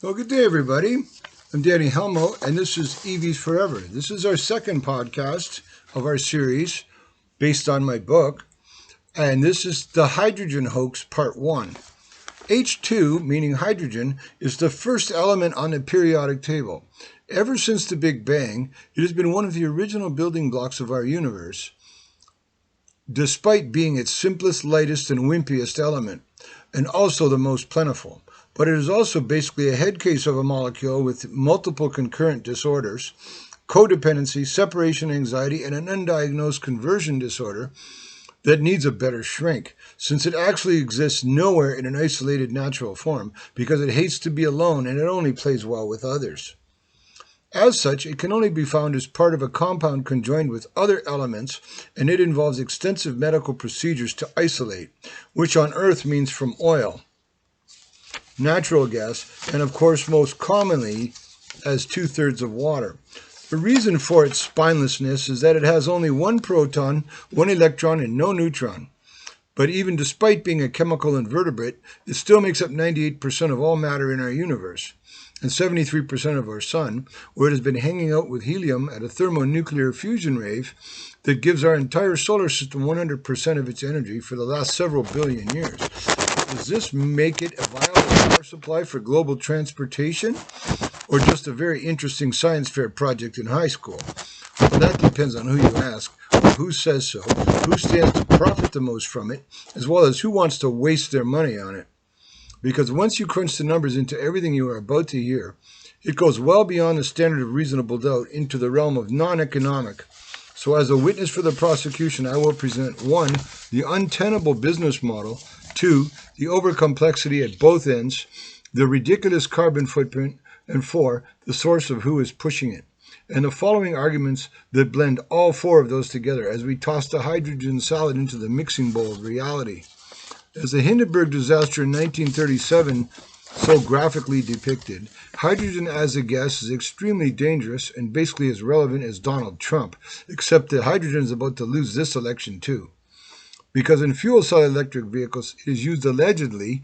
Well, good day, everybody. I'm Danny Halmo, and this is EVs Forever. This is our second podcast of our series based on my book, and this is the hydrogen hoax part 1. H2, meaning hydrogen, is the first element on the periodic table. Ever since the Big Bang, it has been one of the original building blocks of our universe, despite being its simplest, lightest, and wimpiest element, and also the most plentiful. But it is also basically a head case of a molecule with multiple concurrent disorders, codependency, separation anxiety, and an undiagnosed conversion disorder that needs a better shrink, since it actually exists nowhere in an isolated natural form because it hates to be alone and it only plays well with others. As such, it can only be found as part of a compound conjoined with other elements, and it involves extensive medical procedures to isolate, which on Earth means from oil, natural gas, and of course most commonly as 2/3 of water. The reason for its spinelessness is that it has only one proton, one electron, and no neutron. But even despite being a chemical invertebrate, it still makes up 98% of all matter in our universe, and 73% of our sun, where it has been hanging out with helium at a thermonuclear fusion rate that gives our entire solar system 100% of its energy for the last several billion years. Does this make it a viable power supply for global transportation, or just a very interesting science fair project in high school? Well, that depends on who you ask, or who says so, who stands to profit the most from it, as well as who wants to waste their money on it. Because once you crunch the numbers into everything you are about to hear, it goes well beyond the standard of reasonable doubt into the realm of non-economic. So as a witness for the prosecution, I will present 1, the untenable business model, 2, the overcomplexity at both ends, the ridiculous carbon footprint, and 4, the source of who is pushing it. And the following arguments that blend all 4 of those together as we toss the hydrogen salad into the mixing bowl of reality. As the Hindenburg disaster in 1937 so graphically depicted, hydrogen as a gas is extremely dangerous and basically as relevant as Donald Trump, except that hydrogen is about to lose this election too. Because in fuel cell electric vehicles, it is used allegedly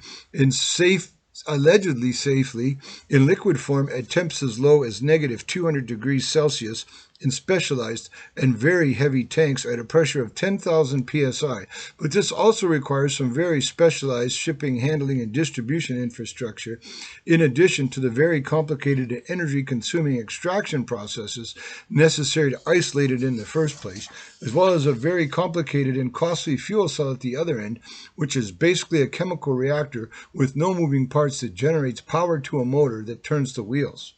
safely in liquid form at temps as low as negative 200 degrees Celsius in specialized and very heavy tanks at a pressure of 10,000 psi. But this also requires some very specialized shipping, handling, and distribution infrastructure, in addition to the very complicated and energy-consuming extraction processes necessary to isolate it in the first place, as well as a very complicated and costly fuel cell at the other end, which is basically a chemical reactor with no moving parts that generates power to a motor that turns the wheels.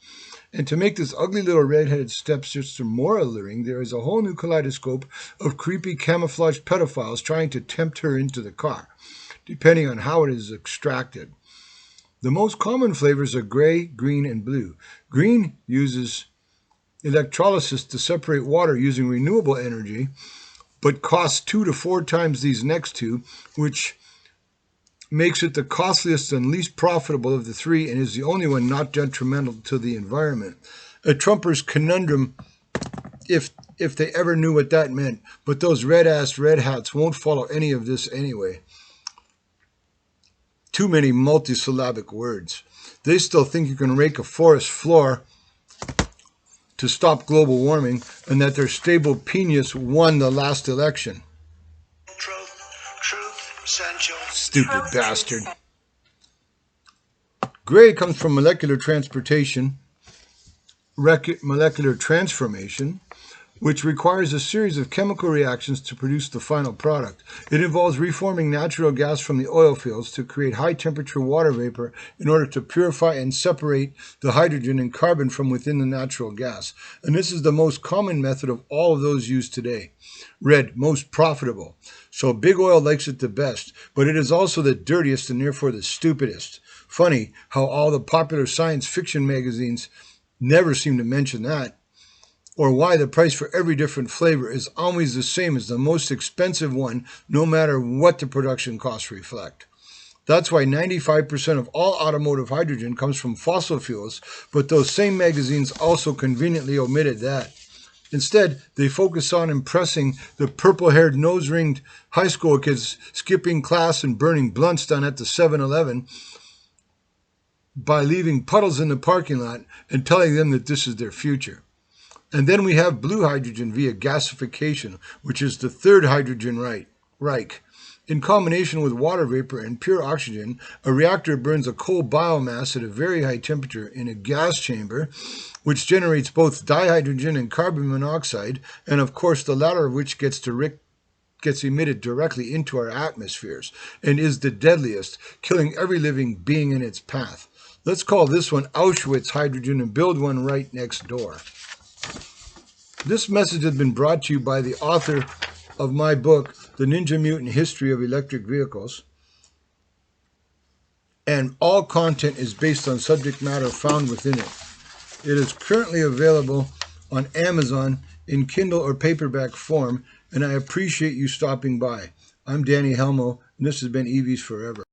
And to make this ugly little red-headed stepsister more alluring, there is a whole new kaleidoscope of creepy camouflaged pedophiles trying to tempt her into the car, depending on how it is extracted. The most common flavors are gray, green, and blue. Green uses electrolysis to separate water using renewable energy, but costs 2 to 4 times these next two, which makes it the costliest and least profitable of the 3 and is the only one not detrimental to the environment. A Trumper's conundrum, if they ever knew what that meant, but those red hats won't follow any of this anyway. Too many multisyllabic words. They still think you can rake a forest floor to stop global warming and that their stable genius won the last election. Stupid bastard. Gray comes from molecular transformation, which requires a series of chemical reactions to produce the final product. It involves reforming natural gas from the oil fields to create high-temperature water vapor in order to purify and separate the hydrogen and carbon from within the natural gas. And this is the most common method of all of those used today. Red, most profitable. So big oil likes it the best, but it is also the dirtiest and therefore the stupidest. Funny how all the popular science fiction magazines never seem to mention that. Or why the price for every different flavor is always the same as the most expensive one, no matter what the production costs reflect. That's why 95% of all automotive hydrogen comes from fossil fuels, but those same magazines also conveniently omitted that. Instead, they focus on impressing the purple-haired, nose-ringed high school kids skipping class and burning blunts down at the 7-Eleven by leaving puddles in the parking lot and telling them that this is their future. And then we have blue hydrogen via gasification, which is the third hydrogen Reich. In combination with water vapor and pure oxygen, a reactor burns a coal biomass at a very high temperature in a gas chamber, which generates both dihydrogen and carbon monoxide, and of course the latter of which gets emitted directly into our atmospheres and is the deadliest, killing every living being in its path. Let's call this one Auschwitz hydrogen and build one right next door. This message has been brought to you by the author of my book, The Ninja Mutant History of Electric Vehicles. And all content is based on subject matter found within it. It is currently available on Amazon in Kindle or paperback form, and I appreciate you stopping by. I'm Danny Halmo, and this has been EVs Forever.